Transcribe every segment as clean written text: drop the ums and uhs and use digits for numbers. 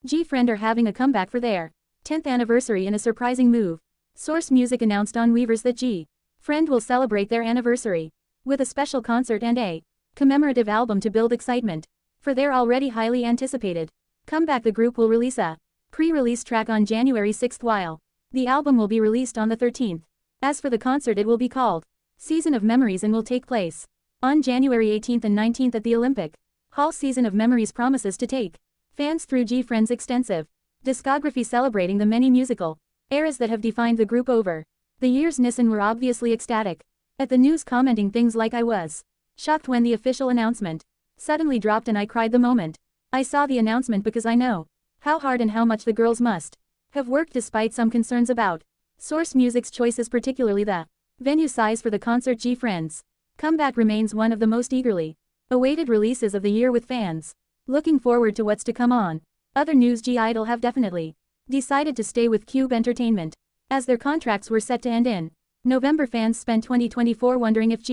Gfriend are having a comeback for their 10th anniversary in a surprising move. Source Music announced on Weverse that Gfriend will celebrate their anniversary with a special concert and a commemorative album to build excitement for their already highly anticipated comeback. The group will release a pre-release track on January 6 while the album will be released on the 13th. As for the concert, it will be called Season of Memories and will take place on January 18th and 19th at the Olympic Hall. Season of Memories promises to take fans through Gfriend's extensive discography, celebrating the many musical eras that have defined the group over the years. Nissen were obviously ecstatic at the news, commenting things like, "I was shocked when the official announcement suddenly dropped and I cried the moment I saw the announcement because I know how hard and how much the girls must have worked despite some concerns about Source Music's choices, particularly the venue size for the concert." Gfriend's comeback remains one of the most eagerly awaited releases of the year, with fans looking forward to what's to come. On other news, I-DLE have definitely decided to stay with Cube Entertainment, as their contracts were set to end in November. Fans spent 2024 wondering if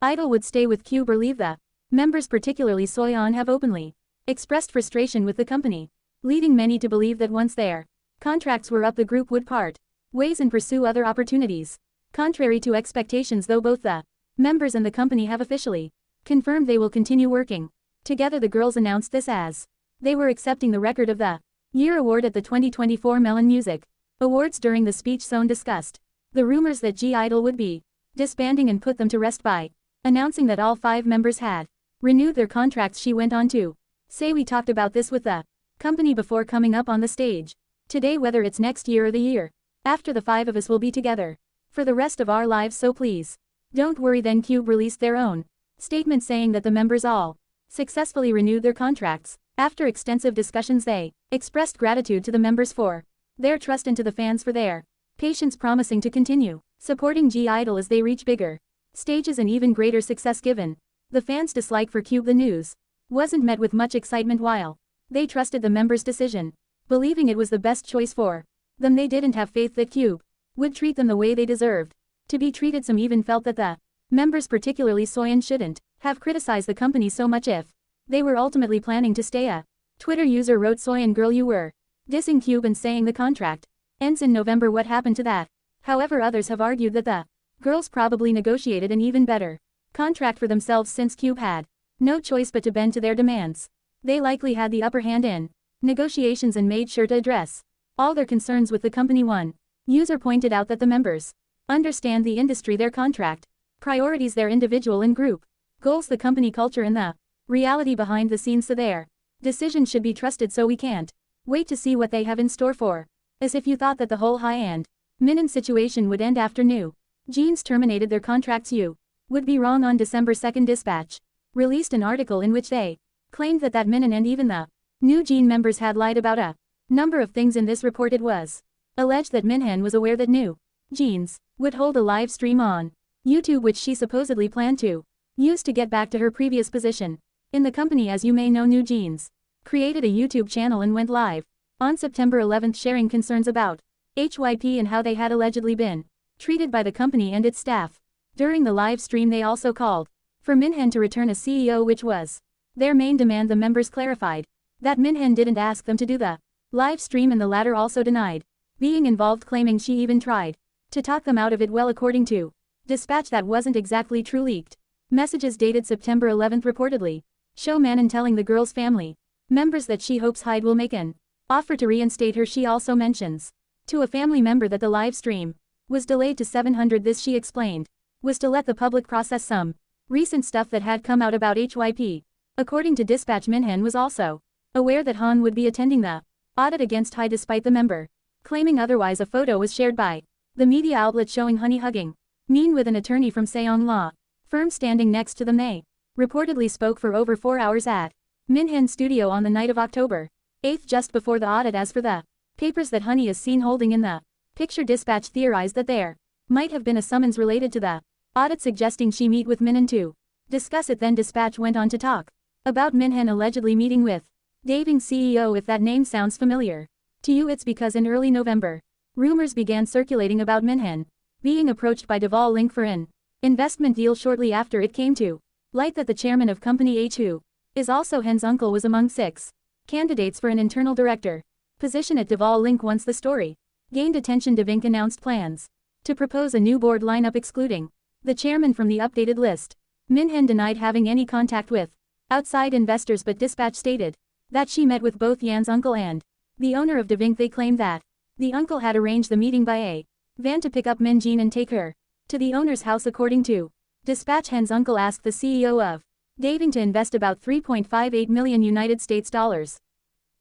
I-DLE would stay with Cube or leave. The members, particularly Soyeon, have openly expressed frustration with the company, leading many to believe that once their contracts were up, the group would part ways and pursue other opportunities. Contrary to expectations, though, both the members and the company have officially confirmed they will continue working together. The girls announced this as they were accepting the Record of the Year award at the 2024 Melon Music Awards. During the speech, Sohn discussed the rumors that I-DLE would be disbanding and put them to rest by announcing that all 5 members had renewed their contracts. She went on to say, "We talked about this with the company before coming up on the stage today, whether it's next year or the year after. The 5 of us will be together for the rest of our lives, so please don't worry." Then Cube released their own statement saying that the members all successfully renewed their contracts. After extensive discussions, they expressed gratitude to the members for their trust and to the fans for their patience, promising to continue supporting I-DLE as they reach bigger stages and even greater success. Given the fans' dislike for Cube, the news wasn't met with much excitement. While they trusted the members' decision, believing it was the best choice for them, they didn't have faith that Cube would treat them the way they deserved to be treated. Some even felt that the members, particularly Soyeon, shouldn't have criticized the company so much if they were ultimately planning to stay. A Twitter user wrote, "Soyeon girl, you were dissing Cube and saying the contract ends in November. What happened to that?" However, others have argued that the girls probably negotiated an even better contract for themselves, since Cube had no choice but to bend to their demands. They likely had the upper hand in negotiations and made sure to address all their concerns with the company. One user pointed out that the members understand the industry, their contract priorities, their individual and group goals, the company culture, and the reality behind the scenes, so their decisions should be trusted. So we can't wait to see what they have in store for us. If you thought that the whole high-end Min situation would end after New Jeans terminated their contracts, you would be wrong. On December 2nd, Dispatch released an article in which they claimed that Min and even the New Jean members had lied about a number of things. In this report, it was alleged that Min Hee was aware that New Jeans would hold a live stream on YouTube, which she supposedly planned to use to get back to her previous position in the company. As you may know, New Jeans created a YouTube channel and went live on September 11th, sharing concerns about HYP and how they had allegedly been treated by the company and its staff. During the live stream, they also called for Min Hee to return as CEO, which was their main demand. The members clarified that Min Hee didn't ask them to do the live stream, and the latter also denied being involved, claiming she even tried to talk them out of it. Well, according to Dispatch, that wasn't exactly true. Leaked messages dated September 11th reportedly show Manon telling the girl's family members that she hopes Hyde will make an offer to reinstate her. She also mentions to a family member that the live stream was delayed to 700. This, she explained, was to let the public process some recent stuff that had come out about HYP. According to Dispatch, Min Hee was also aware that Han would be attending the audit against Hyde, despite the member claiming otherwise. A photo was shared by the media outlet showing Honey hugging Min with an attorney from Seong Law firm standing next to them. They reportedly spoke for over 4 hours at Min Hee's studio on the night of October 8th, just before the audit. As for the papers that Honey is seen holding in the picture, Dispatch theorized that there might have been a summons related to the audit, suggesting she meet with Min to discuss it. Then Dispatch went on to talk about Min Hee allegedly meeting with Daving CEO. If that name sounds familiar to you, it's because in early November, rumors began circulating about Min Hee being approached by Deval Link for an investment deal. Shortly after, it came to light that the chairman of Company H, who is also Hen's uncle, was among 6 Candidates for an internal director position at GFRIEN once the story gained attention. GFRIEN announced plans to propose a new board lineup excluding the chairman from the updated list. Min Hee denied having any contact with outside investors, but Dispatch stated that she met with both Yan's uncle and the owner of GFRIEN. They claimed that the uncle had arranged the meeting by a van to pick up Min Jin and take her to the owner's house. According to Dispatch, Hen's uncle asked the CEO of GFRIEN to invest about $3.58 million United States dollars.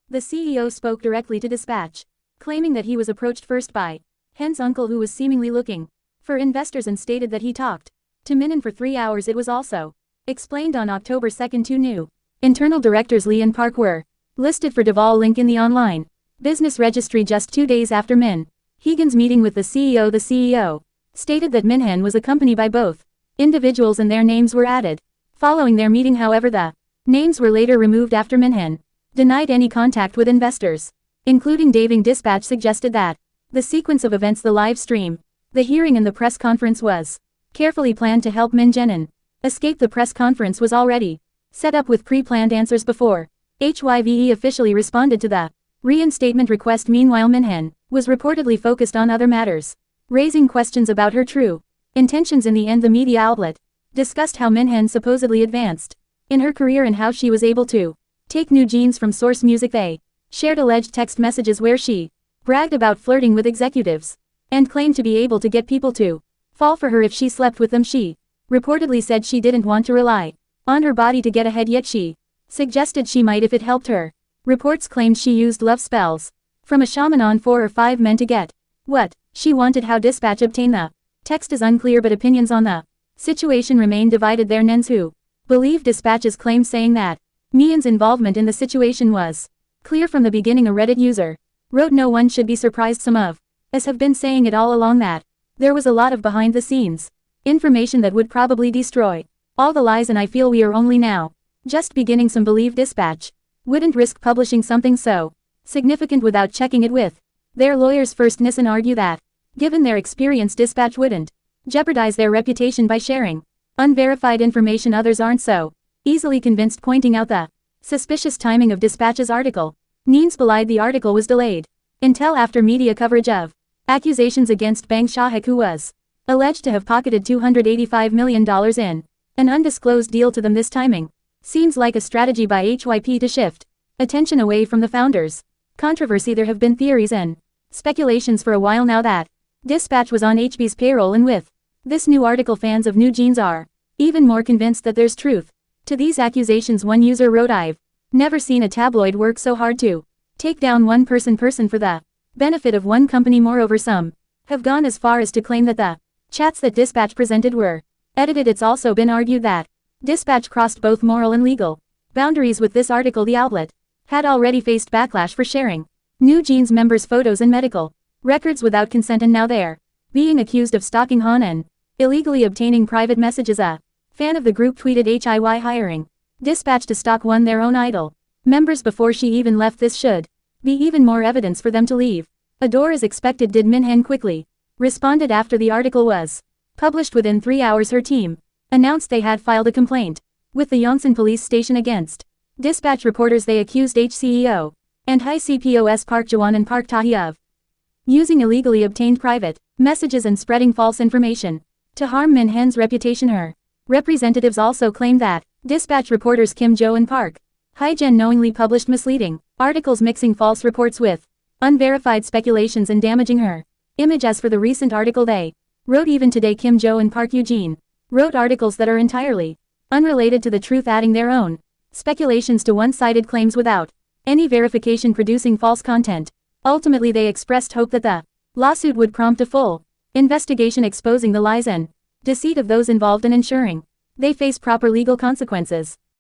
The CEO spoke directly to Dispatch, claiming that he was approached first by Hen's uncle, who was seemingly looking for investors, and stated that he talked to Min Hee for 3 hours. It was also explained on October 2 two new internal directors, Lee and Park, were listed for GFRIEN in the online business registry just 2 days after Min Hee Jin's meeting with the CEO. The CEO stated that Min Hee was accompanied by both individuals and their names were added following their meeting. However, the names were later removed after Min Hee denied any contact with investors, including GFRIEN. Dispatch suggested that the sequence of events, the live stream, the hearing and the press conference, was carefully planned to help Min Hee escape. The press conference was already set up with pre-planned answers before HYVE officially responded to the reinstatement request. Meanwhile, Min Hee was reportedly focused on other matters, raising questions about her true intentions. In the end, the media outlet discussed how Min Hee supposedly advanced in her career and how she was able to take new jeans from Source Music. They shared alleged text messages where she bragged about flirting with executives and claimed to be able to get people to fall for her if she slept with them. She reportedly said she didn't want to rely on her body to get ahead, yet she suggested she might if it helped her. Reports claimed she used love spells from a shaman on 4 or 5 men to get what she wanted. How Dispatch obtained the text is unclear, but opinions on the situation remain divided. There are nens who believe Dispatch's claim, saying that Min Hee's involvement in the situation was clear from the beginning. A Reddit user wrote, "No one should be surprised. Some of us have been saying it all along that there was a lot of behind-the-scenes information that would probably destroy all the lies, and I feel we are only now just beginning." Some believe Dispatch wouldn't risk publishing something so significant without checking it with their lawyers first. Nissen argue that, given their experience, Dispatch wouldn't jeopardize their reputation by sharing unverified information. Others aren't so easily convinced, pointing out the suspicious timing of Dispatch's article. Neens belied the article was delayed until after media coverage of accusations against Bang Shahik, who was alleged to have pocketed $285 million in an undisclosed deal to them. This timing seems like a strategy by HYP to shift attention away from the founders' controversy. There have been theories and speculations for a while now that Dispatch was on HB's payroll, and with this new article, fans of new jeans are even more convinced that there's truth to these accusations. One user wrote, "I've never seen a tabloid work so hard to take down one person for the benefit of one company." Moreover, some have gone as far as to claim that the chats that Dispatch presented were edited. It's also been argued that Dispatch crossed both moral and legal boundaries with this article. The outlet had already faced backlash for sharing New Jeans members' photos and medical records without consent, and now they're being accused of stalking Han and illegally obtaining private messages. A fan of the group tweeted, "HIY hiring Dispatch to stalk their own idol members before she even left. This should be even more evidence for them to leave a door as expected." Did Min Hee quickly responded after the article was published. Within 3 hours, her team announced they had filed a complaint with the Yongsan police station against Dispatch reporters. They accused HCEO and High CPOS Park Jawan and Park Tahi of using illegally obtained private messages and spreading false information to harm Min Hee's reputation. Her representatives also claimed that Dispatch reporters Kim Jo and Park Hye-jen knowingly published misleading articles, mixing false reports with unverified speculations and damaging her image. As for the recent article they wrote, even today Kim Jo and Park Eugene wrote articles that are entirely unrelated to the truth, adding their own speculations to one-sided claims without any verification, producing false content. Ultimately, they expressed hope that the lawsuit would prompt a full investigation, exposing the lies and deceit of those involved and ensuring they face proper legal consequences.